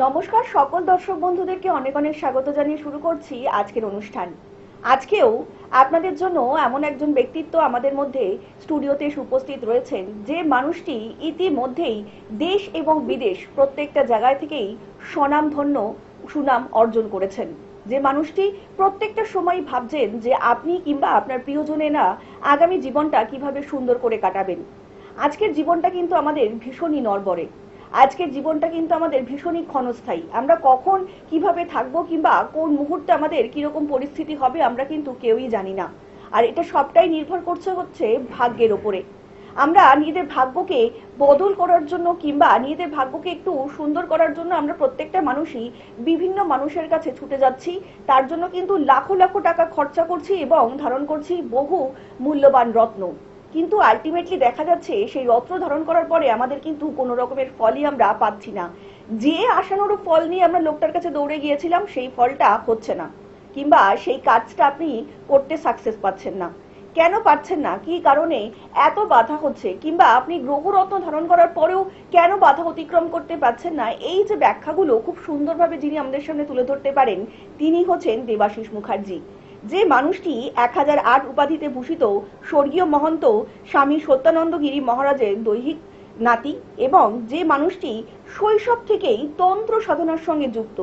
নমস্কার সকল দর্শক বন্ধুদেরকে অনেক অনেক স্বাগত জানিয়ে শুরু করছি আজকের অনুষ্ঠান। আজকেও আপনাদের জন্য এমন একজন ব্যক্তিত্ব আমাদের মধ্যে স্টুডিওতে এসে উপস্থিত রয়েছেন, যে মানুষটি ইতিমধ্যেই দেশ এবং বিদেশ প্রত্যেকটা জায়গায় থেকেই স্বনামধন্য সুনাম অর্জন করেছেন। যে মানুষটি প্রত্যেকটা সময় ভাবছেন যে আপনি কিংবা আপনার প্রিয়জনেরা আগামী জীবনটা কিভাবে সুন্দর করে কাটাবেন। আজকের জীবনটা কিন্তু আমাদের ভীষণই নড়বড়ে। আজকের জীবনটা কিন্তু আমাদের ভীষণই ক্ষণস্থায়ী। আমরা কখন কিভাবে থাকবো কিংবা কোন মুহূর্তে আমাদের কিরকম পরিস্থিতি হবে আমরা কিন্তু কেউই জানি না। আর এটা সবটাই নির্ভর করছে হচ্ছে ভাগ্যের ওপরে। আমরা নিজেদের ভাগ্যকে বদল করার জন্য কিংবা নিজেদের ভাগ্যকে একটু সুন্দর করার জন্য আমরা প্রত্যেকটা মানুষই বিভিন্ন মানুষের কাছে ছুটে যাচ্ছি। তার জন্য কিন্তু লাখো লাখো টাকা খরচা করছি এবং ধারণ করছি বহু মূল্যবান রত্ন। কিন্তু আলটিমেটলি দেখা যাচ্ছে সেই রত্ন ধারণ করার পরে আমাদের কিন্তু কোনো রকমের ফলই আমরা পাচ্ছি না। যে আশানুরূপ ফল নিয়ে আমরা লোকটার কাছে দৌড়ে গিয়েছিলাম সেই ফলটা হচ্ছে না, কিংবা সেই কাজটা আপনি করতে সাকসেস পাচ্ছেন না। কেন পাচ্ছেন না, কি কারণে এত বাধা হচ্ছে, কিংবা আপনি গ্রহরত্ন ধারণ করার পরেও কেন বাধা অতিক্রম করতে পারছেন না, এই যে ব্যাখ্যাগুলো খুব সুন্দরভাবে যিনি আমাদের সামনে তুলে ধরতে পারেন তিনি হচ্ছেন দেবাশিস মুখার্জি। যে মানুষটি 1008 উপাধিতে ভূষিত স্বর্গীয় মহন্ত স্বামী সত্যানন্দ গিরি মহারাজের দৈহিক নাতি, এবং যে মানুষটি শৈশব থেকেই তন্ত্র সাধনার সঙ্গে যুক্ত।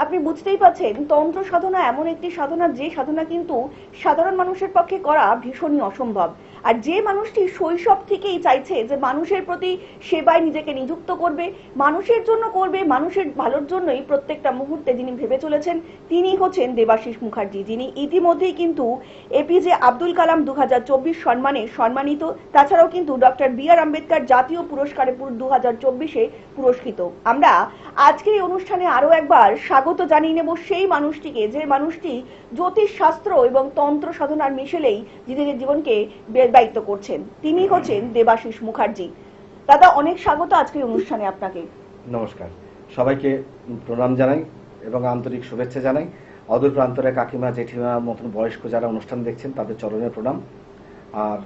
আপনি বুঝতেই পারছেন তন্ত্র সাধনা এমন একটি সাধনা, যে সাধনা কিন্তু সাধারণ মানুষের পক্ষে করা ভীষণই অসম্ভব। আর যে মানুষটি শৈশব থেকেই চাইছে যে মানুষের প্রতি সেবায় নিজেকে নিযুক্ত করবে, মানুষের জন্য করবে, মানুষের ভালোর জন্যই প্রত্যেকটা মুহূর্তে যিনি ভেবে চলেছেন তিনি হচ্ছেন দেবাশিস মুখার্জি, যিনি ইতিমধ্যেই কিন্তু এপিজে আব্দুল কালাম 2024 সম্মানে সম্মানিত। তাছাড়াও কিন্তু ডক্টর বি.আর. আম্বেদকর জাতীয় পুরস্কারে 2024-এ পুরস্কৃত। আমরা আজকের এই অনুষ্ঠানে আরো একবার স্বাগত জানিয়ে নেব সেই মানুষটিকে, যে মানুষটি জ্যোতিষ শাস্ত্র এবং তন্ত্র সাধনার মিশেলেই নিজেদের জীবনকে ব্যক্ত করছেন। তিনি হচ্ছেন দেবাশিস মুখার্জি। দাদা, অনেক স্বাগত আজকের অনুষ্ঠানে আপনাকে। নমস্কার, সবাইকে প্রণাম জানাই এবং আন্তরিক শুভেচ্ছা জানাই। অদূর প্রান্তরে কাকিমা জেঠিমার মতন বয়স্ক যারা অনুষ্ঠান দেখছেন তাদের চরণে প্রণাম। আর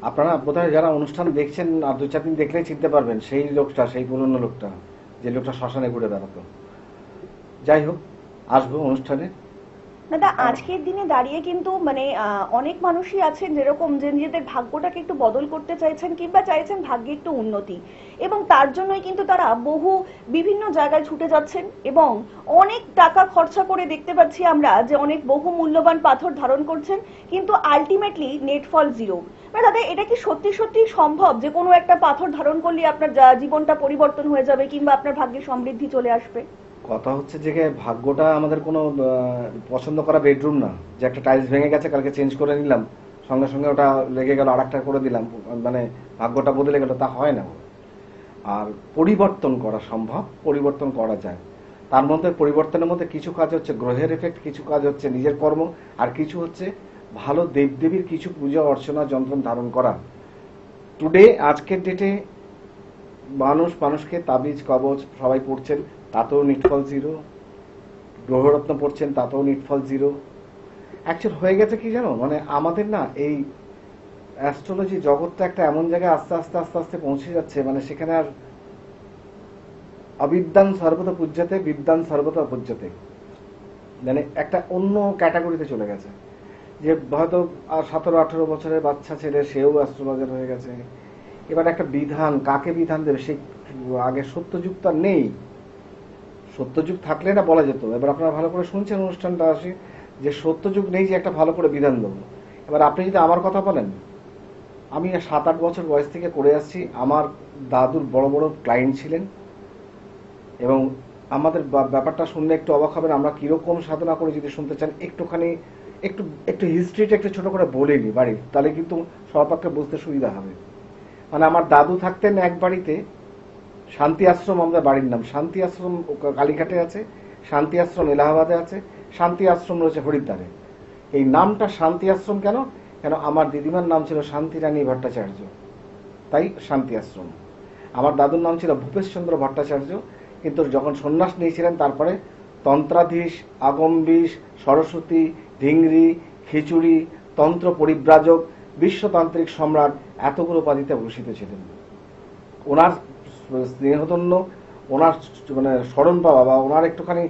আপনারা বোধহয় যারা অনুষ্ঠান দেখছেন আর দু চার দিন দেখলেই চিনতে পারবেন সেই লোকটা, সেই পুরনো লোকটা, যে লোকটা শ্মশানে ঘুরে বেড়াতো। যাই হোক, আসবো অনুষ্ঠানে। দাদা, আজকের দিনে দাঁড়িয়ে কিন্তু অনেক মানুষই আছেন যেরকম যে নিজেদের ভাগ্যটাকে একটু বদল করতে চাইছেন কিংবা চাইছেন ভাগ্যে একটু উন্নতি, এবং তার জন্যই কিন্তু তারা বিভিন্ন জায়গায় ছুটে যাচ্ছেন এবং অনেক টাকা খরচা করে দেখতে পাচ্ছি আমরা যে অনেক বহু মূল্যবান পাথর ধারণ করছেন, কিন্তু আলটিমেটলি নেট ফল জিরো। দাদা, এটা কি সত্যি সত্যি সম্ভব যে কোনো একটা পাথর ধারণ করলে আপনার জীবনটা পরিবর্তন হয়ে যাবে কিংবা আপনার ভাগ্যে সমৃদ্ধি চলে আসবে? কথা হচ্ছে যে ভাগ্যটা আমাদের কোনো পছন্দ করা বেডরুম না, যে একটা টাইলস ভেঙে গেছে কালকে চেঞ্জ করে নিলাম, সঙ্গে সঙ্গে ওটা লেগে গেল আর একটা করে দিলাম, মানে ভাগ্যটা বদলে গেল, তা হয় না। আর পরিবর্তন করা সম্ভব, পরিবর্তন করা যায়। তার মধ্যে পরিবর্তনের মধ্যে কিছু কাজ হচ্ছে গ্রহের এফেক্ট, কিছু কাজ হচ্ছে নিজের কর্ম, আর কিছু হচ্ছে ভালো দেবদেবীর কিছু পূজা অর্চনা যন্ত্র ধারণ করা। টুডে, আজকের ডেটে মানুষকে তাবিজ কবচ সবাই পড়ছেন, তাতেও নিটফল জিরো। গ্রহরত্ন পড়ছেন, তাতেও নিটফল জিরো। অ্যাকচুয়াল হয়ে গেছে কি জানো, আমাদের না এই অ্যাস্ট্রোলজি জগৎটা একটা এমন জায়গায় আস্তে আস্তে আস্তে আস্তে পৌঁছে যাচ্ছে, সেখানে আর অবিদ্যান সর্বদা পূজ্যতে, বিদ্যান সর্বদা অপূজ্যতে, একটা অন্য ক্যাটাগরিতে চলে গেছে। যে হয়তো আর 17-18 বছরের বাচ্চা ছেলে সেও অ্যাস্ট্রোলজার হয়ে গেছে। এবার একটা বিধান, কাকে বিধান দেবে? সেই আগে সত্যযুগ তো নেই। সত্যযুগ থাকলে না বলা যেত। এবার আপনারা ভালো করে শুনছেন অনুষ্ঠানটা, আসি যে সত্যযুগ নেই যে একটা ভালো করে বিধান দেবো। এবার আপনি যদি আমার কথা বলেন, আমি 7-8 বছর বয়স থেকে করে আসছি। আমার দাদুর বড় বড় ক্লায়েন্ট ছিলেন এবং আমাদের ব্যাপারটা শুনলে একটু অবাক হবেন। আমরা কিরকম সাধনা করে যদি শুনতে চান, একটুখানি একটু হিস্ট্রিটা একটু ছোট করে বলিনি বাড়ির, তাহলে কিন্তু সবার বুঝতে সুবিধা হবে। আমার দাদু থাকতেন এক বাড়িতে, শান্তি আশ্রম আমাদের বাড়ির নাম। শান্তি আশ্রম কালীঘাটে আছে, শান্তি আশ্রম এলাহাবাদে আছে, শান্তি আশ্রম রয়েছে হরিদ্বারে। এই নামটা শান্তি আশ্রম কেন? কেন আমার দিদিমার নাম ছিল শান্তি রানী ভট্টাচার্য, তাই শান্তি আশ্রম। আমার দাদুর নাম ছিল ভূপেশচন্দ্র ভট্টাচার্য, কিন্তু যখন সন্ন্যাস নিয়েছিলেন তারপরে তন্ত্রাধীশ, আগমবিশ, সরস্বতী, ধিংরি, খিচুড়ি, তন্ত্র পরিব্রাজক, বিশ্বতান্ত্রিক সম্রাট এতগুলো উপাধিতে ভূষিত ছিলেন। ওনার স্নেহধন্য ওনার মানে স্মরণ পাওয়া বা ওনার একটুখানি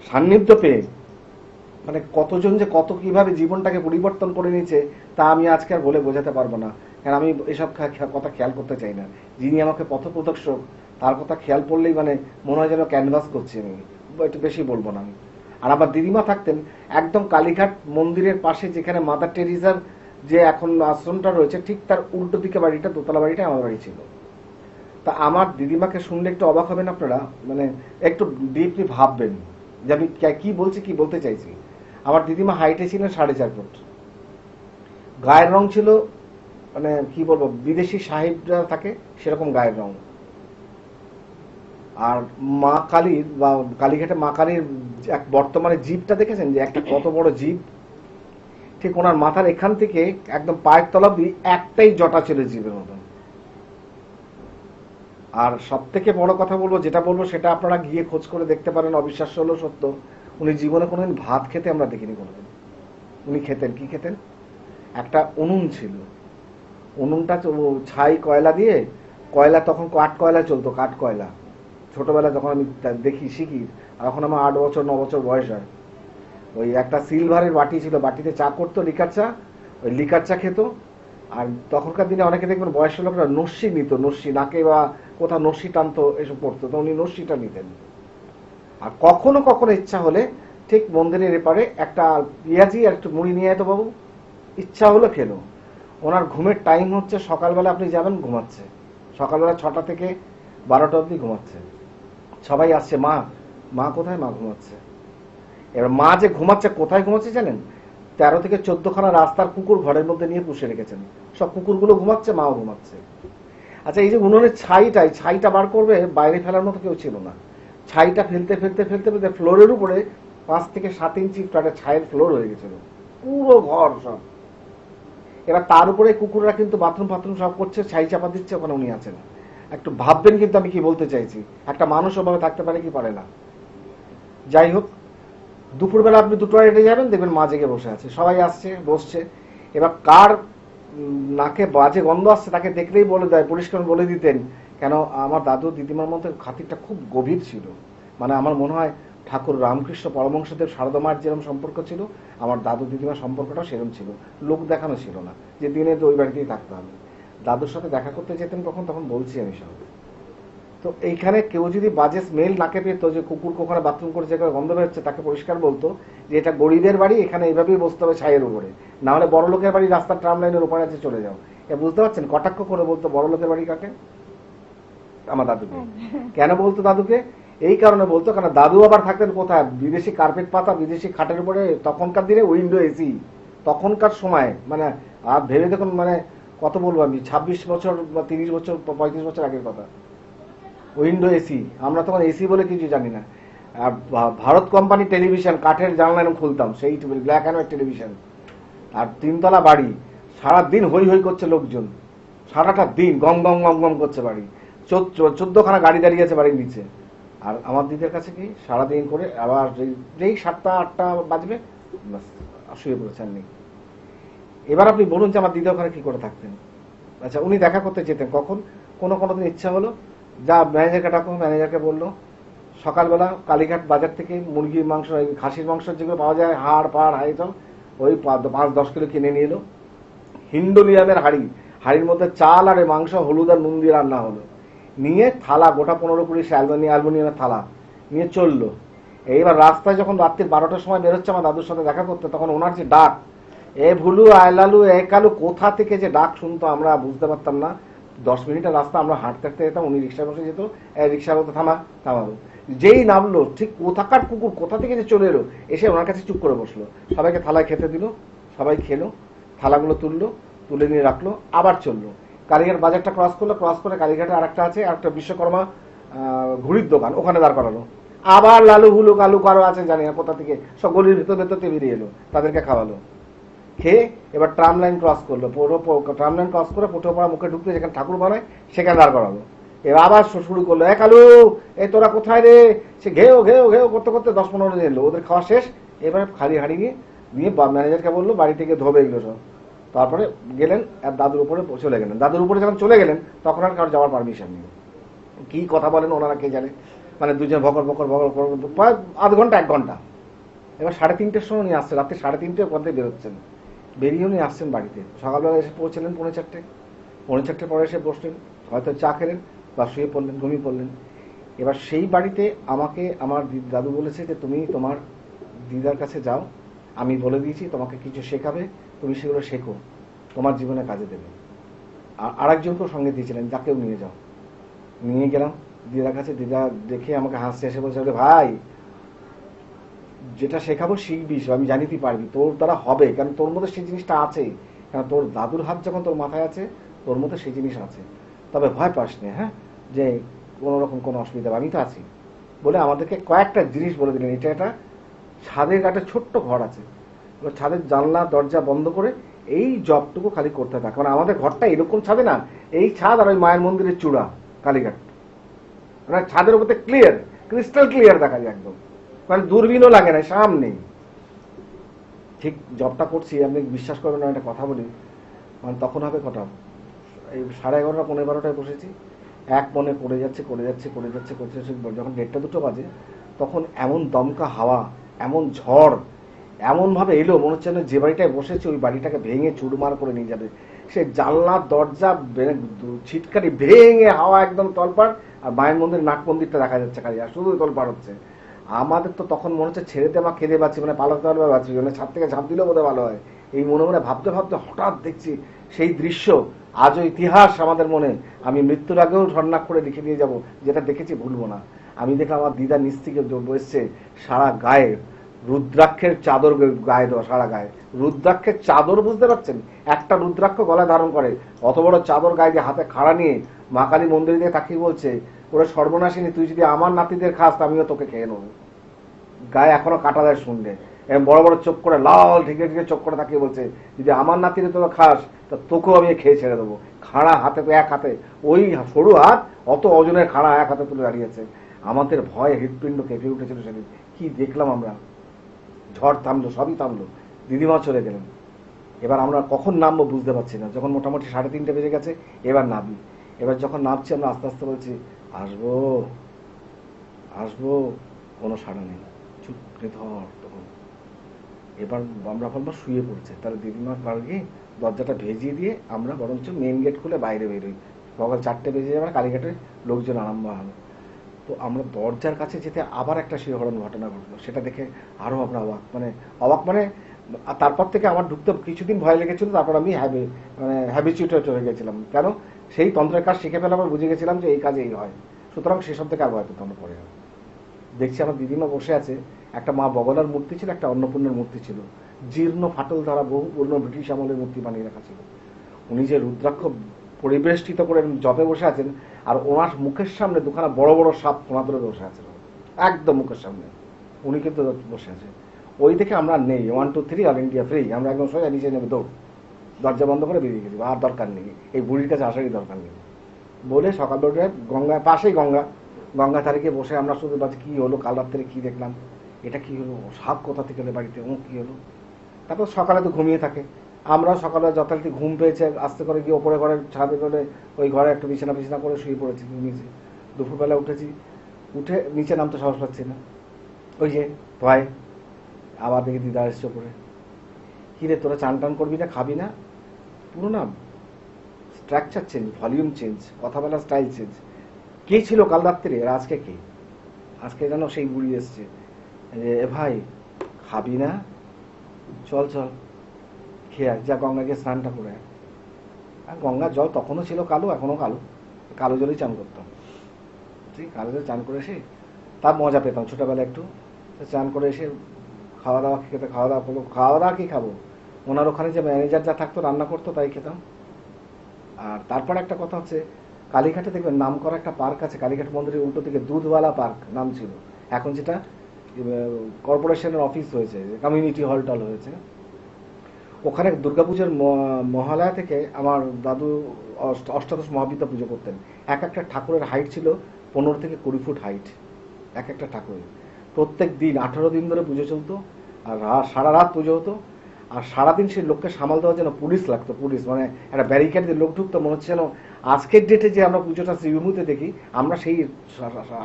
সান্নিধ্য পেয়ে মানে কতজন যে কত কিভাবে জীবনটাকে পরিবর্তন করে নিয়েছে তা আমি আজকে আর বলে বোঝাতে পারবো না, কারণ আমি এসব কথা খেয়াল করতে চাই না। যিনি আমাকে পথপ্রদর্শক তার কথা খেয়াল পড়লেই মানে মনে হয় যেন ক্যানভাস করছি আমি, একটু বেশি বলবো না আমি। আর আমার দিদিমা থাকতেন একদম কালীঘাট মন্দিরের পাশে, যেখানে মাদার টেরিজার যে এখন আশ্রমটা রয়েছে ঠিক তার উল্টো দিকে বাড়িটা, দোতলা বাড়িটা আমার বাড়ি ছিল। তা আমার দিদিমাকে শুনলে একটু অবাক হবেন আপনারা, মানে একটু ডিপলি ভাববেন যে আমি কি বলছি, কি বলতে চাইছি। আমার দিদিমা হাইটে ছিলেন 4.5 ফুট, গায়ের রং ছিল মানে কি বলবো, বিদেশি সাহেবরা থাকে সেরকম গায়ের রং। আর মা কালীর বা কালীঘাটে মা কালীর এক বর্তমানে জিভটা দেখেছেন যে একটা কত বড় জিভ, ঠিক ওনার মাথার এখান থেকে একদম পায়ের তলা অব্দি একটাই জটা ছিল জিভের মতন। আর সব থেকে বড় কথা বলবো, যেটা বলবো সেটা আপনারা গিয়ে খোঁজ করে দেখতে পারেন, অবিশ্বাস্য হলেও সত্য, উনি জীবনে কোনোদিন ভাত খেতে আমরা দেখিনি কোনোদিন। উনি খেতেন কি খেতেন, একটা উনুন ছিল, উনুনটা ছাই কয়লা দিয়ে, কয়লা তখন কাঠ কয়লা চলতো, কাঠ কয়লা। ছোটবেলা যখন আমি দেখি শিখি, এখন আমার 8 বছর 9 বছর বয়স হয়, ওই একটা সিলভারের বাটি ছিল, বাটিতে চা করতো, লিকার চা, ওই লিকার চা খেত। আর তখনকার দিনে অনেকে দেখবেন বয়স্ক লোকরা নস্যি নিত, নস্যি নাকে বা কোথাও নস্যি টানতো, এসব পড়তো, তো উনি নস্যিটা নিতেন। আর কখনো কখনো ইচ্ছা হলে ঠিক মন্দিরের এপারে একটা পেঁয়াজি আর একটু মুড়ি নিয়ে যেত বাবু, ইচ্ছা হলো খেলো। ওনার ঘুমের টাইম হচ্ছে সকালবেলা, আপনি যাবেন ঘুমাচ্ছে, সকালবেলা 6টা থেকে 12টা অবধি ঘুমাচ্ছে। সবাই আসছে, মা মা কোথায়, মা ঘুমাচ্ছে। এবার মা যে ঘুমাচ্ছে, কোথায় ঘুমাচ্ছে জানেন, 13 থেকে 14খানা রাস্তার কুকুর ঘরের মধ্যে নিয়ে পুষে রেখেছেন, সব কুকুরগুলো ঘুমাচ্ছে, মাও ঘুমাচ্ছে। আচ্ছা, এই যে উনুনের ছাইটা বার করবে, বাইরে ফেলার মতো কেউ ছিল না। ছাইটা ফেলতে ফেলতে ফেলতে ফেলতে ফ্লোরের উপরে 5 থেকে 7 ইঞ্চি একটা ছাইয়ের ফ্লোর হয়ে গেছিল, পুরো ঘর সব। এবার তার উপরে কুকুররা কিন্তু বাথরুম সব করছে, ছাই চাপা দিচ্ছে, ওখানে উনি আছেন। একটু ভাববেন কিন্তু আমি কি বলতে চাইছি, একটা মানুষ ওভাবে থাকতে পারে কি পারে না। যাই হোক, দুপুরবেলা আপনি 2টো হেঁটে যাবেন, দেখবেন মা জেগে বসে আছে, সবাই আসছে বসছে। এবার কার নাকে বাজে গন্ধ আসছে তাকে দেখলেই বলে দেয়, পরিষ্কার বলে দিতেন। কেন, আমার দাদু দিদিমার মধ্যে খাতিরটা খুব গভীর ছিল। মানে আমার মনে হয় ঠাকুর রামকৃষ্ণ পরমহংসদেব শারদা মার যেরকম সম্পর্ক ছিল, আমার দাদু দিদিমার সম্পর্কটাও সেরকম ছিল। লোক দেখানো ছিল না যে দিনে তো ওই বাড়িতেই থাকতে হবে। দাদুর সাথে দেখা করতে যেতেন তখন বলছি আমি সব। তো এইখানে কেউ যদি বাজে স্মেল নাকে পেত, যে কুকুর কোখানে বাথরুম করে যে গন্ধ বেরোচ্ছে, তাকে পরিষ্কার বলতো যে এটা গরিবের বাড়ি, এখানে এইভাবেই বসতে হবে ছাইয়ের উপরে, না হলে বড় লোকের বাড়ি রাস্তার ট্রাম লাইনের উপরে আছে, চলে যাও। এ বুঝতে পারছেন, কটাক্ষ করে বলতো বড় লোকের বাড়ি কাকে, আমার দাদুকে। কেন বলতো দাদুকে, এই কারণে বলতো, কারণ দাদু আবার থাকতেন কোথায়, বিদেশি কার্পেট পাতা, বিদেশি খাটের উপরে, তখনকার দিনে উইন্ডো এসি, তখনকার সময় মানে, আর ভেবে দেখুন মানে কত বলবো আমি, 26 বছর বা 30 বছর 35 বছর আগের কথা। উইন্ডো এসি, আমরা তখন এসি বলে কিছু জানি না। আর ভারত কোম্পানি টেলিভিশন, কাঠের জানলা এরকম খুলতাম, সেই ব্ল্যাক অ্যান্ড হোয়াইট টেলিভিশন। আর 3তলা বাড়ি, সারাদিন হই হই করছে লোকজন, সারাটা দিন গম গম গম গম করছে বাড়ি, 14খানা গাড়ি দাঁড়িয়ে আছে বাড়ির নিচে। আর আমার দিদির কাছে কি সারাদিন করে আবার যেই 7টা 8টা বাজবে শুয়ে পড়েছেন নেই। এবার আপনি বলুন যে আমার দিদি ওখানে কি করে থাকতেন। আচ্ছা, উনি দেখা করতে যেতেন কখন, কোনো দিন ইচ্ছা হলো, যা ম্যানেজারকে ডাকো, ম্যানেজারকে বললো সকালবেলা কালীঘাট বাজার থেকে মুরগির মাংস, খাসির মাংস যেগুলো পাওয়া যায়, হাড় পাড় হাইজম, ওই 5-10 কিলো কিনে নিয়ে এলো। হিন্ডোলিয়ামের হাড়ির মধ্যে চাল আর মাংস হলুদ আর নুন দিয়ে রান্না হলো, নিয়ে থালা গোটা 15-20 অ্যালুমিনিয়ামের থালা নিয়ে চললো। এইবার রাস্তায় যখন রাত্রির 12টার সময় বেরোচ্ছে আমার দাদুর সাথে দেখা করতে, তখন ওনার যে ডাক, এ ভুলু আয়লালু এ কালু, কোথা থেকে যে ডাক শুনতো আমরা বুঝতে পারতাম না। 10 মিনিটের রাস্তা আমরা হাঁটতে হাঁটতে যেতাম, উনি রিক্সায় বসে যেত, রিক্সার মতো থামাবো, যেই নামলো ঠিক কোথাকার কুকুর কোথা থেকে যে চলে এলো, এসে ওনার কাছে চুপ করে বসলো, সবাইকে থালায় খেতে দিল, সবাই খেলো, থালাগুলো তুলে নিয়ে রাখলো, আবার চললো। কালীঘাট বাজারটা ক্রস করে কালীঘাটে আরেকটা আছে, আরেকটা বিশ্বকর্মা ঘুড়ির দোকান, ওখানে দাঁড় করালো। আবার লালু হুলু কালু কারো আছে জানি না কোথা থেকে, সব গলির ভেতরতে বেরিয়ে এলো, তাদেরকে খাওয়ালো। খেয়ে এবার ট্রাম লাইন ক্রস করলো, ট্রাম লাইন ক্রস করে পটুয়াপাড়া মুখে ঢুকতে যেখানে ঠাকুর বানায় সেখানে দাঁড় করালো। এবার আবার শুরু করলো, এ কালু এই তোরা কোথায় রে, সে ঘেও করতে করতে 10-15 দিন এলো, ওদের খাওয়া শেষ। এবারে খালি হাঁড়ি নিয়ে ম্যানেজারকে বললো বাড়ি থেকে ধোবে এগুলো সব। তারপরে গেলেন আর দাদুর উপরে চলে গেলেন। দাদুর উপরে যখন চলে গেলেন তখন আর কারো যাওয়ার পারমিশন নেই, কি কথা বলেন ওনারা কে জানে। মানে দুজন ভকর ভকর ভকর ভকর প্রায় আধ ঘন্টা 1 ঘন্টা। এবার 3:30টার সময় উনি আসছেন, রাত্রি 3:30টার পর দিয়ে বেরোচ্ছেন। বেরিয়ে উনি আসছেন বাড়িতে, সকালবেলা এসে পৌঁছলেন 4:45, 4:45 পরে এসে বসলেন, হয়তো চা খেলেন বা শুয়ে পড়লেন, ঘুমিয়ে পড়লেন। এবার সেই বাড়িতে আমাকে আমার দাদু বলেছে যে তুমি তোমার দিদার কাছে যাও, আমি বলে দিয়েছি তোমাকে কিছু শেখাবে, তুমি সেগুলো শেখো, তোমার জীবনে কাজে দেবে। আর আরেকজনকেও সঙ্গে দিয়েছিলেন, তাকেও নিয়ে যাও। নিয়ে গেলাম দিদার কাছে। দিদা দেখে আমাকে হাসতে এসে বলছে, ভাই যেটা শেখাবো শিখবি, আমি জানি তুই পারবি, তোর দ্বারা হবে, কারণ তোর মধ্যে সেই জিনিসটা আছে, কারণ তোর দাদুর হাত যখন তোর মাথায় আছে, তোর মধ্যে সেই জিনিস আছে। তবে ভয় পাস না, হ্যাঁ, যে কোনো রকম কোনো অসুবিধা, আমি তো আছি বলে আমাদেরকে কয়েকটা জিনিস বলে দিলেন। এটা একটা ছাদের একটা ছোট্ট ঘর আছে, এবার ছাদের জানলা দরজা বন্ধ করে এই জবটুকু খালি করতে থাকে। কারণ আমাদের ঘরটা এরকম ছাদে না, এই ছাদ আর ওই মায়ের মন্দিরের চূড়া কালীঘাট, মানে ছাদের উপরে ক্লিয়ার, ক্রিস্টাল ক্লিয়ার দেখা যায় একদম, মানে দূরবীনও লাগে না, সামনেই। ঠিক জবটা করছি, আপনি বিশ্বাস করবেন না, একটা কথা বলি, মানে তখন হবে কটা, এই 11:30 পৌনে 12টায় বসেছি, এক মনে করে যাচ্ছে করে যাচ্ছে করে যাচ্ছে করছে। যখন 1:30 2টো বাজে, তখন এমন দমকা হাওয়া, এমন ঝড় এমনভাবে এলো, মনে হচ্ছে না যে বাড়িটায় বসেছে ওই বাড়িটাকে ভেঙে চুরমার করে নিয়ে যাবে। সে জানলা দরজা ছিটকারি ভেঙে হাওয়া একদম তলপাড়, আর মায়ের মন্দির নাট মন্দিরটা দেখা যাচ্ছে খালি, আর শুধু তলপাড় হচ্ছে। আমাদের তো তখন মনে হচ্ছে ছেড়ে দেওয়া খেতে পাচ্ছি, মানে পালাতে পারবে পাচ্ছি, মানে ছাদ থেকে ঝাঁপ দিলেও বোধহয় ভালো হয়, এই মনে মনে ভাবতে ভাবতে হঠাৎ দেখছি সেই দৃশ্য আজও ইতিহাস আমাদের মনে। আমি মৃত্যুর আগেও ঝর্ণা করে লিখে দিয়ে যাব, যেটা দেখেছি ভুলবো না। আমি দেখলাম আমার দিদা নিচ থেকে বসছে, সারা গায়ে রুদ্রাক্ষের চাদর গায়ে দেওয়া, সারা গায়ে রুদ্রাক্ষের চাদর, বুঝতে পারছেন, একটা রুদ্রাক্ষ গলায় ধারণ করে, অত বড় চাদর গায়ে দিয়ে হাতে খাড়া নিয়ে মা কালী মন্দিরে দিয়ে তাকিয়ে বলছে, ওরা সর্বনাশিনী, তুই যদি আমার নাতিদের খাস আমিও তোকে খেয়ে নেবো। গায়ে এখনো কাটা দেয় শুনলে, বড় বড় চোখ করে, লাল ঢেকে ঢেকে চোখ করে তাকিয়ে বলছে, যদি আমার নাতিদের তোকে খাস তা তোকেও আমি খেয়ে ছেড়ে দেবো। খাড়া হাতে, তো এক হাতে ওই সরু হাত, অত ওজনের খাড়া এক হাতে তুলে দাঁড়িয়েছে। আমাদের ভয়ে হৃৎপিণ্ড কেঁপে উঠেছিল সেদিন। কি দেখলাম আমরা, ঝড় থামলো, সবই থামলো, দিদিমা চলে গেলেন। এবার আমরা কখন নামবো বুঝতে পারছি না, যখন মোটামুটি 3:30 বেজে গেছে, এবার নামি। এবার যখন নামছি আমরা আস্তে আস্তে বলছি, আসবো আসবো, কোনো সাড়া নেই, চুপকে ধর। তখন এবার আমরা বলবো শুয়ে পড়ছে, তাহলে দিদিমার বাড়ি দরজাটা ভেজিয়ে দিয়ে আমরা বরঞ্চ মেন গেট খুলে বাইরে বেরোই। সকাল 4টে বেজে যাবে, কালীঘাটে লোকজন আরম্ভ হলো। তো আমরা দরজার কাছে যেতে আবার একটা শিহরণ ঘটনা ঘটলো, সেটা দেখে আরো আমরা অবাক, মানে অবাক মানে, তারপর থেকে আমার ঢুকতে কিছুদিন ভয় লেগেছিল, তারপর আমি হ্যাবিচুয়েটেড হয়ে গেছিলাম। কেন, সেই তন্ত্রের কাজ শিখে ফেলে আবার বুঝে গেছিলাম যে এই কাজে এই হয়, সুতরাং সেসব থেকে আর ভয় পেতাম না। পরে দেখছি আমার দিদিমা বসে আছে, একটা মা বগলার মূর্তি ছিল, একটা অন্নপূর্ণের মূর্তি ছিল, জীর্ণ ফাটল দ্বারা বহু পুরনো ব্রিটিশ আমলের মূর্তি বানিয়ে রাখা ছিল। উনি যে রুদ্রাক্ষ পরিবেষ্টিত করে জপে বসে আছেন, আর ওনার মুখের সামনে দুখানা বড় বড় সাপ কোনা ধরে বসে আছে, একদম মুখের সামনে উনি কিন্তু বসে আছে। ওই দেখে আমরা নেই, 1 2 3 অল ইন্ডিয়া ফ্রি, আমরা একদম সোজা নিচে নেমে দৌড়, দরজা বন্ধ করে বেরিয়ে গেছি, আর দরকার নেই, এই বুড়ির কাছে আসারই দরকার নেই বলে সকালবেলা গঙ্গা, পাশেই গঙ্গা, গঙ্গা ধারে গিয়ে বসে আমরা শুধু বাজে কি হলো, কাল রাত্রে কি দেখলাম, এটা কি হলো, সাপ কোথা থেকে এলো বাড়িতে, ও কি হলো। তারপর সকালে তো ঘুমিয়ে থাকে, আমরা সকালে যথারীতি ঘুম পেয়েছে, আস্তে করে গিয়ে ওপরে ঘরে ছাদে করে ওই ঘরে একটা বিছানা বিছানা করে শুয়ে পড়েছি, ঘুমিয়েছি। দুপুরবেলা উঠেছি, উঠে নিচে নামতে সাহস পাচ্ছি না, ওই যে ভয়। আবার দেখি দিদা এসছে ওপরে, কিরে তোরা চান টান করবি না, খাবি না, পুরো না স্ট্রাকচার চেঞ্জ, ভলিউম চেঞ্জ, কথা বলার স্টাইল চেঞ্জ। কে ছিল কাল রাত্রে আর আজকে কে, আজকে যেন সেই বুড়ি এসছে, এ ভাই খাবি না, চল চল খেয়ে যা, গঙ্গা গিয়ে স্নানটা করে। আর গঙ্গার জল তখনও ছিল কালো, এখনো কালো, কালো জলেই চান করতাম। ঠিক কালো জলে চান করে এসে তার মজা পেতাম ছোটবেলায় একটু। চান করে এসে খাওয়া দাওয়া খেতে, খাওয়া দাওয়া করবো, খাওয়া দাওয়া কি খাবো, ওনার ওখানে যে ম্যানেজার যা থাকতো রান্না করতো তাই খেতাম। আর তারপর একটা কথা হচ্ছে, কালীঘাটে দেখবেন নাম করা একটা পার্ক আছে, কালীঘাট মন্দিরের উল্টো দিকে দুধওয়ালা পার্ক নাম ছিল, এখন যেটা কর্পোরেশনের অফিস হয়েছে, কমিউনিটি হল টল হয়েছে। ওখানে দুর্গাপুজোর মহালয়া থেকে আমার দাদু অষ্টাদশ মহাবিদ্যা পুজো করতেন। এক একটা ঠাকুরের হাইট ছিল 15 থেকে 20 ফুট হাইট, এক একটা ঠাকুরের। প্রত্যেক দিন 18 দিন ধরে পুজো চলতো, আর সারা রাত পুজো হতো। আর সারাদিন সেই লোককে সামাল দেওয়ার জন্য পুলিশ লাগতো, পুলিশ মানে একটা ব্যারিকেড দিয়ে লোক ঢুকতো, মনে হচ্ছে যেন আজকের ডেটে যে আমরা পুজোটা শ্রীভূমিতে দেখি, আমরা সেই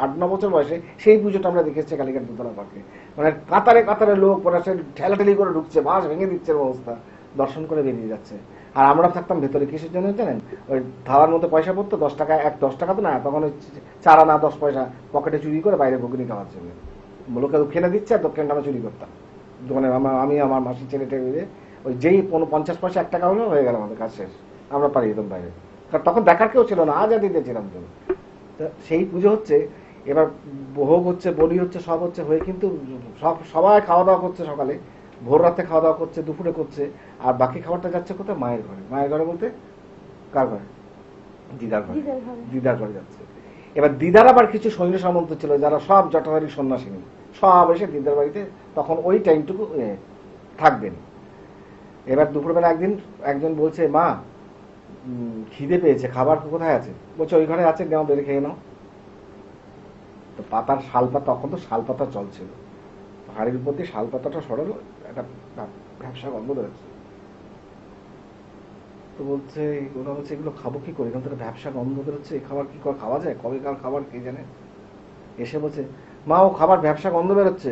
8-9 বছর বয়সে সেই পুজোটা আমরা দেখেছি কালীঘাট দোতলা পার্কে। মানে কাতারে কাতারে লোক মানে সে ঠেলাঠেলি করে ঢুকছে, বাঁশ ভেঙে দিচ্ছে অবস্থা, দর্শন করে বেরিয়ে যাচ্ছে। আর আমরা থাকতাম ভেতরে, কিসের জন্য জানেন? ওই ধারার মধ্যে পয়সা পড়তো 10 টাকা, 10 টাকা তো না তখন, ওই 4 আনা 10 পয়সা পকেটে চুরি করে বাইরে ঘুগনি খাওয়ার জন্য। লোকে দক্ষিণা দিচ্ছে আর দক্ষিণটা আমরা চুরি করতাম দোকানে। আমি আমার মাসির ছেলেটা মিলে ওই যেই 50 পয়সা 1 টাকা হলো হয়ে গেল আমাদের কাজ শেষ, আমরা পালিয়ে যেতাম বাইরে, কারণ তখন দেখার কেউ ছিল না, আজাদিতে ছিলাম তো। সেই পুজো হচ্ছে, এবার ভোগ হচ্ছে, বলি হচ্ছে, সব হচ্ছে হয়ে, কিন্তু সবাই খাওয়া দাওয়া করছে, সকালে ভোর রাতে খাওয়া দাওয়া করছে, দুপুরে করছে, আর বাকি খাবারটা যাচ্ছে কোথায়? মায়ের ঘরে। মায়ের ঘরে বলতে কার ঘরে? দিদার ঘরে। দিদার ঘরে যাচ্ছে। এবার দিদার আবার কিছু সৈন্য সামন্ত ছিল যারা সব জটাধারী সন্ন্যাসিনী, সব এসে দিদার বাড়িতে তখন ওই টাইমটুকু থাকবেন। এবার দুপুরবেলা একজন বলছে, মা খিদে পেয়েছে, খাবার কোথায় আছে? বলছে ওই ঘরে আছে, নাও বেড়ে খেয়ে নাও। তো পাতার শালপাতা, তখন তো শালপাতা চলছিল, হাড়ির উপর দিয়ে শালপাতাটা সরালো, একটা ব্যবসা গন্ধ বেরোচ্ছে। তো বলছে, ওরা বলছে এগুলো খাবো কি করে, এখান থেকে ব্যবসা গন্ধ বেরোচ্ছে, এই খাবার কি করে খাওয়া যায়, কবেকার খাবার কে জানে। এসে বলছে, মা ও খাবার ব্যবসা গন্ধ বেরোচ্ছে।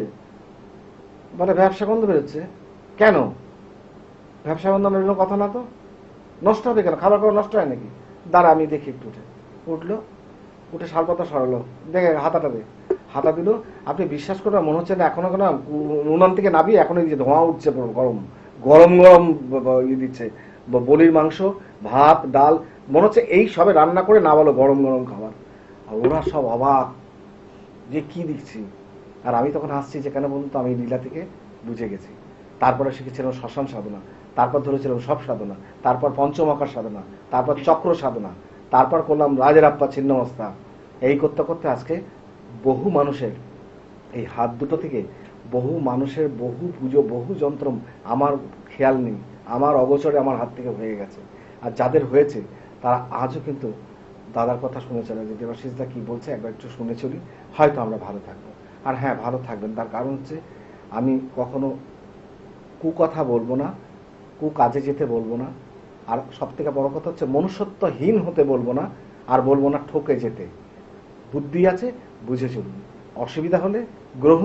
বলে ব্যবসা গন্ধ বেরোচ্ছে কেন? ব্যবসা গন্ধ বেরোনো কথা না তো, নষ্ট হবে কেন? খাবার খাবার নষ্ট হয় নাকি? দাঁড়া আমি দেখি একটু। উঠলো, উঠে শালপাতা সরালো, দেখে হাতাটা দে, হাতা দিল। আপনি বিশ্বাস করবেন, মনে হচ্ছে না এখনো কেন উনান থেকে নাবিয়ে এখনো ধোঁয়া উঠছে, গরম গরম গরম ইয়ে দিচ্ছে, বলির মাংস, ভাত, ডাল, মনে হচ্ছে এই সবে রান্না করে না বলো গরম গরম খাবার। আর ওরা সব অবাক যে কি দেখছি। আর আমি তখন হাসছি যে কেন বলুন তো, আমি লীলা থেকে বুঝে গেছি। তারপরে শিখেছিলাম শ্মশান সাধনা, তারপর ধরেছিলাম সব সাধনা, তারপর পঞ্চমকার সাধনা, তারপর চক্র সাধনা, তারপর করলাম রাজেরাপ্পা ছিন্নমস্তা। এই করতে করতে আজকে বহু মানুষের এই হাত দুটো থেকে, বহু মানুষের বহু পুজো, বহু যন্ত্র আমার খেয়াল নেই, আমার অগোচরে আমার হাত থেকে হয়ে গেছে। আর যাদের হয়েছে তারা আজও কিন্তু দাদার কথা শুনে চলে, যে দেবাশিসদা কি বলছে একবার একটু শুনে চলি, হয়তো আমরা ভালো থাকবো। আর হ্যাঁ, ভালো থাকবেন, তার কারণ হচ্ছে আমি কখনো কুকথা বলবো না, কাজে যেতে বলবো না, আর সব থেকে বড় কথা হচ্ছে মনুষ্যত্বহীন হতে বলবো না, আর বলবো না ঠকে যেতে। বুদ্ধি আছে, বুঝে চলুন। অসুবিধা হলে গ্রহ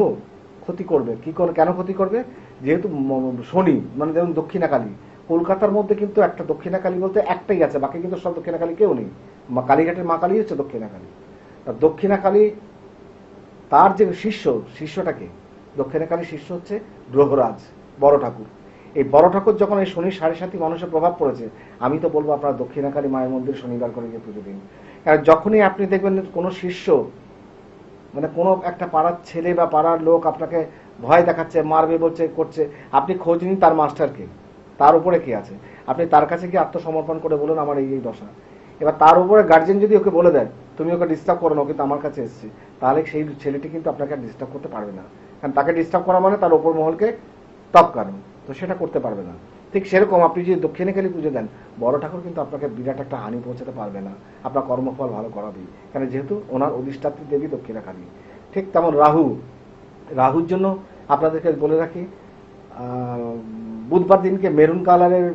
ক্ষতি করবে, কি করে, কেন ক্ষতি করবে? যেহেতু শনি মানে যেমন দক্ষিণাকালী, কলকাতার মধ্যে কিন্তু একটা দক্ষিণাকালী বলতে একটাই আছে, বাকি কিন্তু সব দক্ষিণাকালী কেউ নেই। কালীঘাটের মা কালী হচ্ছে দক্ষিণাকালী। দক্ষিণাকালী তার যে শিষ্যটাকে, দক্ষিণাকালী শিষ্য হচ্ছে গ্রহরাজ, বড় ঠাকুর। এই বড় ঠাকুর যখন এই শনির 7.5 মানুষের প্রভাব পড়েছে, আমি তো বলবো আপনারা দক্ষিণাকালী মায়ের মন্দির শনিবার করে গিয়ে পুজো দিন। কারণ যখনই আপনি দেখবেন কোনো শিষ্য, মানে কোনো একটা পাড়ার ছেলে বা পাড়ার লোক আপনাকে ভয় দেখাচ্ছে, মারবে বলছে, করছে, আপনি খোঁজ নিন তার মাস্টারকে, তার উপরে কে আছে, আপনি তার কাছে গিয়ে আত্মসমর্পণ করে বলুন আমার এই দশা। এবার তার উপরে গার্জেন যদি ওকে বলে দেয় তুমি ওকে ডিস্টার্ব করো না, কিন্তু আমার কাছে এসছে, তাহলে সেই ছেলেটি কিন্তু আপনাকে ডিস্টার্ব করতে পারবে না। কারণ তাকে ডিস্টার্ব করা মানে তার ওপর মহলকে টপকানো, তো সেটা করতে পারবে না। ঠিক সেরকম আপনি যদি দক্ষিণাকালী পুজো দেন, বড় ঠাকুর কিন্তু আপনাকে বিরাট একটা হানি পৌঁছাতে পারবে না, আপনার কর্মফল ভালো করাবেই, কারণ যেহেতু ওনার অধিষ্ঠাত্রী দেবী দক্ষিণাকালী। ঠিক তেমন রাহুর জন্য আপনাদেরকে বলে রাখি, বুধবার দিনকে মেরুন কালারের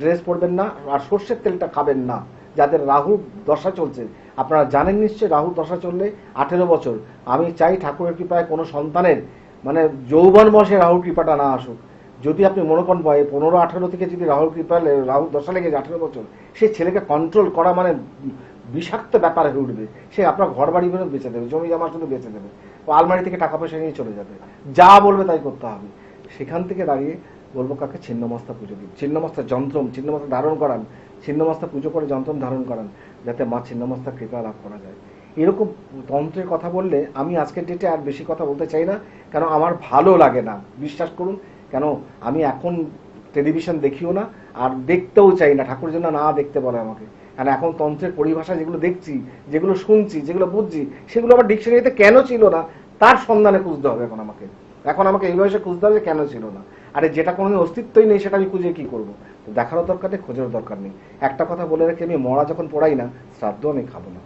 ড্রেস পরবেন না, আর সর্ষের তেলটা খাবেন না। যাদের রাহু দশা চলছে, আপনারা জানেন নিশ্চয়ই, রাহু দশা চললে 18 বছর, আমি চাই ঠাকুরের কৃপায় কোনো সন্তানের মানে যৌবন বয়সে রাহুর কৃপাটা না আসুক। যদি আপনি মনে করেন 15-18 থেকে যদি রাহুর কৃপা, রাহু দশা লেগে 18 বছর, সেই ছেলেকে কন্ট্রোল করা মানে বিষাক্ত ব্যাপার হয়ে উঠবে। সে আপনার ঘর বাড়ি বেঁচে দেবে, জমি জমা শুধু বেঁচে দেবে, ও আলমারি থেকে টাকা পয়সা নিয়ে চলে যাবে, যা বলবে তাই করতে হবে। সেখান থেকে দাঁড়িয়ে বলবো কাকে ছিন্নমস্তা পুজো দিন, ছিন্নমস্তা যন্ত্রম, ছিন্নমস্তা ধারণ করান, ছিন্নমস্তা পুজো করে যন্ত্রম ধারণ করান, যাতে মা ছিন্নমস্তার কৃপা লাভ করা যায়। এরকম তন্ত্রের কথা বললে আমি আজকের ডেটে আর বেশি কথা বলতে চাই না, কেন আমার ভালো লাগে না, বিশ্বাস করুন। কেন আমি এখন টেলিভিশন দেখিও না, আর দেখতেও চাই না, ঠাকুর যেন না দেখতে বলে আমাকে। কারণ এখন তন্ত্রের পরিভাষা যেগুলো দেখছি, যেগুলো শুনছি, যেগুলো বুঝছি, সেগুলো আবার ডিকশনারিতে কেন ছিল না তার সন্ধানে খুঁজতে হবে এখন আমাকে এই বয়সে খুঁজতে হবে কেন ছিল না। আরে যেটা কোনো অস্তিত্বই নেই সেটা আমি খুঁজে কি করবো? দেখারও দরকার নেই, খোঁজারও দরকার নেই। একটা কথা বলে রেখে, আমি মরা যখন পড়াই না, শ্রাদ্ধ আমি খাবো না।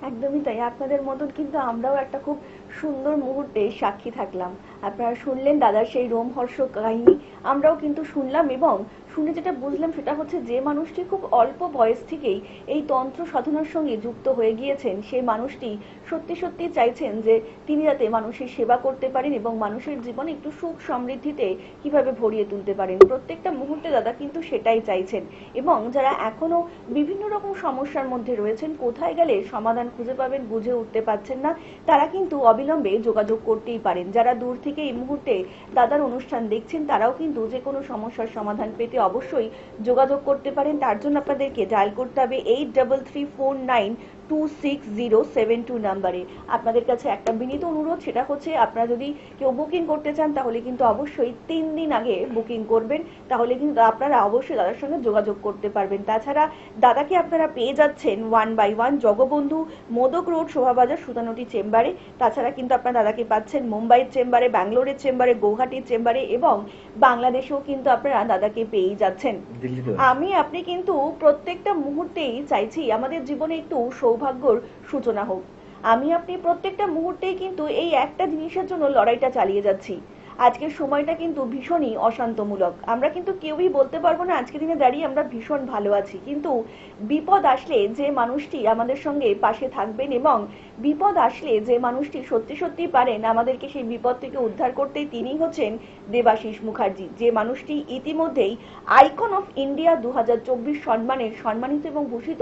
একদমই তাই, আপনাদের মতন কিন্তু আমরাও একটা খুব সুন্দর মুহূর্তে সাক্ষী থাকলাম। আপনারা শুনলেন দাদার সেই রোমহর্ষক কাহিনী, আমরাও কিন্তু শুনলাম এবং শুনে যেটা বুঝলাম সেটা হচ্ছে যে মানুষটি খুব অল্প বয়স থেকেই এই তন্ত্র সাধনার সঙ্গে যুক্ত হয়ে গিয়েছেন, সেই মানুষটি সত্যি সত্যি চাইছেন যে তিনি যাতে মানুষের সেবা করতে পারেন এবং মানুষের জীবনে একটু সুখ সমৃদ্ধিতে কিভাবে ভরিয়ে তুলতে পারেন। প্রত্যেকটা মুহূর্তে দাদা কিন্তু সেটাই চাইছেন এবং যারা এখনো বিভিন্ন রকম সমস্যার মধ্যে রয়েছেন, কোথায় গেলে সমাধান খুঁজে পাবেন বুঝে উঠতে পারছেন না, তারা কিন্তু অবিলম্বে যোগাযোগ করতেই পারেন। যারা দূর থেকে এই মুহূর্তে দাদার অনুষ্ঠান দেখছেন তারাও কিন্তু যে কোনো সমস্যার সমাধান পেতে অবশ্যই যোগাযোগ করতে পারেন। তার জন্য আপনাদেরকে ডায়াল করতে হবে 8334926072 নাম্বারে। আপনাদের কাছে একটা বিনীত অনুরোধ, সেটা হচ্ছে আপনারা যদি কেউ বুকিং করতে চান তাহলে কিন্তু অবশ্যই 3 দিন আগে বুকিং করবেন, তাহলে কিন্তু আপনারা অবশ্যই দাদার সঙ্গে যোগাযোগ করতে পারবেন। তাছাড়া দাদাকে আপনারা পেয়ে যাচ্ছেন 1/1 জগবন্ধু মোদক রোড শোভাবাজার সুতানুটি চেম্বারে। তাছাড়া কিন্তু আপনারা দাদাকে পাচ্ছেন মুম্বাইয়ের চেম্বারে, ব্যাঙ্গালোরের চেম্বারে, গৌহাটির চেম্বারে এবং বাংলাদেশেও কিন্তু আপনারা দাদাকে পেয়ে যাচ্ছেন। আমি আপনি কিন্তু প্রত্যেকটা মুহূর্তেই চাইছি আমাদের জীবনে একটু সৌভাগ্যর সূচনা হোক। আমি আপনি প্রত্যেকটা মুহূর্তেই কিন্তু এই একটা জিনিসের জন্য লড়াইটা চালিয়ে যাচ্ছি। আজকের সময়টা কিন্তু ভীষণই অশান্তমূলক, আমরা কিন্তু কেউই বলতে পারবো না আজকের দিনে দাঁড়িয়ে আমরা ভীষণ ভালো আছি, কিন্তু বিপদ আসলে যে মানুষটি আমাদের সঙ্গে পাশে থাকবেন এবং বিপদ আসলে যে মানুষটি সত্যি সত্যি পারেন আমাদেরকে সেই বিপদ থেকে উদ্ধার করতে, তিনি হচ্ছেন দেবাশিস মুখার্জি। যে মানুষটি ইতিমধ্যেই আইকন অফ ইন্ডিয়া 2024 সম্মানের সম্মানিত এবং ভূষিত,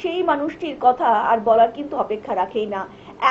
সেই মানুষটির কথা আর বলার কিন্তু অপেক্ষা রাখেই না।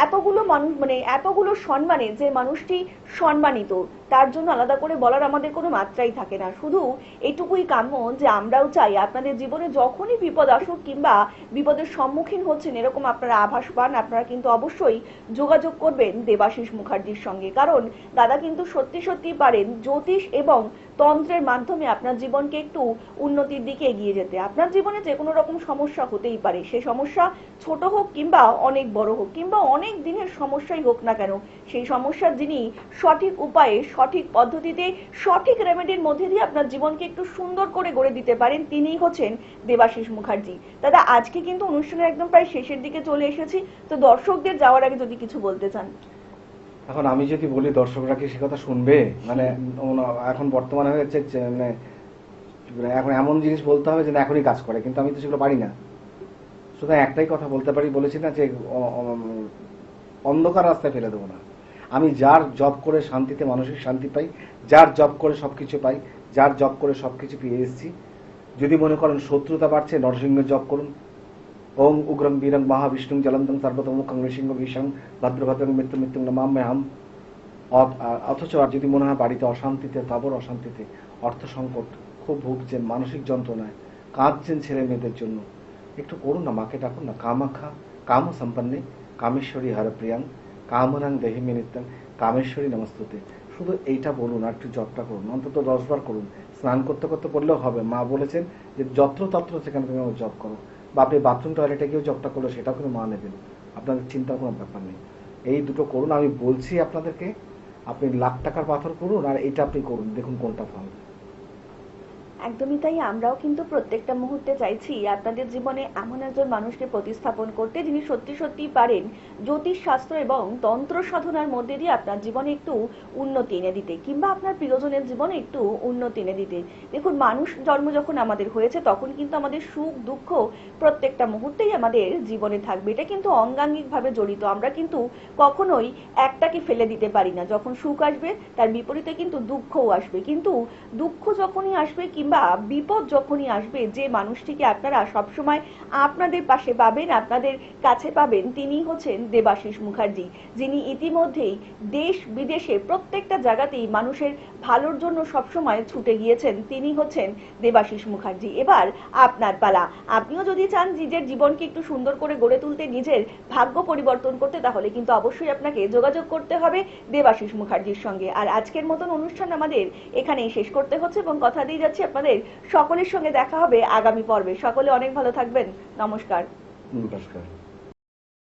এতগুলো মানুষ এতগুলো সম্মানে যে মানুষটি সম্মানিত, তার জন্য আলাদা করে বলার আমাদের কোনো মাত্রাই থাকে না। শুধু এটুকুই কাম্য যে আমরাও চাই আপনাদের জীবনে যখনই বিপদ আসুক কিংবা বিপদের সম্মুখীন হচ্ছেন এরকম আপনারা আভাস পান, আপনারা কিন্তু অবশ্যই যোগাযোগ করবেন দেবাশিস মুখার্জির সঙ্গে, কারণ দাদা কিন্তু সত্যি সত্যি পারেন জ্যোতিষ এবং তন্ত্রের মাধ্যমে আপনার জীবনকে একটু উন্নতির দিকে এগিয়ে যেতে। আপনার জীবনে যে কোনো রকম সমস্যা হতেই পারে, সেই সমস্যা ছোট হোক কিংবা অনেক বড় হোক কিংবা অনেক দিনের সমস্যাই হোক না কেন, সেই সমস্যার যিনি সঠিক উপায়ে সঠিক পদ্ধতিতে সঠিক রেমেডির মধ্যে দিয়ে আপনার জীবনকে একটু সুন্দর করে গড়ে দিতে পারেন, তিনিই হচ্ছেন দেবাশিস মুখার্জি। দাদা আজকে কিন্তু অনুষ্ঠানের একদম প্রায় শেষের দিকে চলে এসেছি, তো দর্শকদের যাওয়ার আগে যদি কিছু বলতে চান। এখন আমি যদি বলি দর্শকরা কি সে কথা শুনবে? মানে এখন বর্তমানে হয়েছে মানে এখন এমন জিনিস বলতে হবে যে না এখনই কাজ করে, কিন্তু আমি তো সেগুলো পারি না। শুধু একটাই কথা বলতে পারি, বলেছি না যে অন্ধকার রাস্তায় ফেলে দেবো না। আমি যার জব করে শান্তিতে মানসিক শান্তি পাই, যার জব করে সবকিছু পাই, যার জব করে সবকিছু পেয়ে এসেছি। যদি মনে করেন শত্রুতা বাড়ছে, নরসিংহের জব করুন। ওং উগ্রং বীরং মহাবিষ্ণুং জলন্তং সর্বতমুখং নৃসিংহ ভীষং ভদ্রভদ্রং মৃত্যু মৃত্যুং নমাম্যহম। অথচ আর যদি মনে হয় বাড়িতে অশান্তিতে, তাবর অশান্তিতে, অর্থ সংকট, খুব ভুগছেন, মানসিক যন্ত্রণায় কাঁদছেন ছেলে মেয়েদের জন্য, একটু করুন না, মাকে ডাকুন না। কামাখ্যা কাম সম্পন্নে কামেশ্বরী হরপ্রিয়াং কামনাং দেহিমে নিত্যং কামেশ্বরী নমস্তুতে। শুধু এইটা বলুন আর একটু জপটা করুন, অন্তত 10 বার করুন। স্নান করতে করতে পড়লেও হবে, মা বলেছেন যে যত্রতত্র সেখানে তুমি আমার জপ করো, বা আপনি বাথরুম টয়লেটে গিয়েও জপটা করলো সেটাও কিন্তু মা নেবেন, আপনাদের চিন্তার কোনো ব্যাপার নেই। এই দুটো করুন, আমি বলছি আপনাদেরকে। আপনি লাখ টাকার পাথর করুন আর এটা আপনি করুন, দেখুন কোনটা ভালো। একদমই তাই, আমরাও কিন্তু প্রত্যেকটা মুহূর্তে চাইছি আপনাদের জীবনে এমন একজন মানুষকে প্রতিস্থাপন করতে, যিনি সত্যি সত্যি পারেন জ্যোতিষ শাস্ত্র এবং তন্ত্র সাধনার মধ্যে দিয়ে আপনার জীবনে একটু উন্নতি এনে দিতে কিংবা আপনার প্রিয়জনের জীবনে একটু উন্নতি এনে দিতে। দেখুন, মানুষ জন্ম যখন আমাদের হয়েছে তখন কিন্তু আমাদের সুখ দুঃখ প্রত্যেকটা মুহূর্তেই আমাদের জীবনে থাকবে, এটা কিন্তু অঙ্গাঙ্গিকভাবে জড়িত। আমরা কিন্তু কখনোই একটাকে ফেলে দিতে পারি না। যখন সুখ আসবে তার বিপরীতে কিন্তু দুঃখও আসবে, কিন্তু দুঃখ যখনই আসবে কিংবা বিপদ যখনই আসবে, যে মানুষটিকে আপনারা সবসময় আপনাদের পাশে পাবেন, আপনাদের কাছে পাবেন, তিনি হচ্ছেন দেবাশিস মুখার্জি, যিনি ইতিমধ্যেই দেশ বিদেশে প্রত্যেকটা জায়গাতেই মানুষের ভালোর জন্য সবসময় ছুটে গিয়েছেন, তিনি হচ্ছেন দেবাশিস মুখার্জি। এবার আপনার পালা। আপনিও যদি চান নিজের জীবনকে একটু সুন্দর করে গড়ে তুলতে, নিজের ভাগ্য পরিবর্তন করতে, তাহলে কিন্তু অবশ্যই আপনাকে যোগাযোগ করতে হবে দেবাশিস মুখার্জির সঙ্গে। আর আজকের মতন অনুষ্ঠান আমাদের এখানেই শেষ করতে হচ্ছে এবং কথা দিয়ে যাচ্ছি আপনাদের সকলের সঙ্গে দেখা হবে আগামী পর্বে। সকলে অনেক ভালো থাকবেন। নমস্কার। নমস্কার।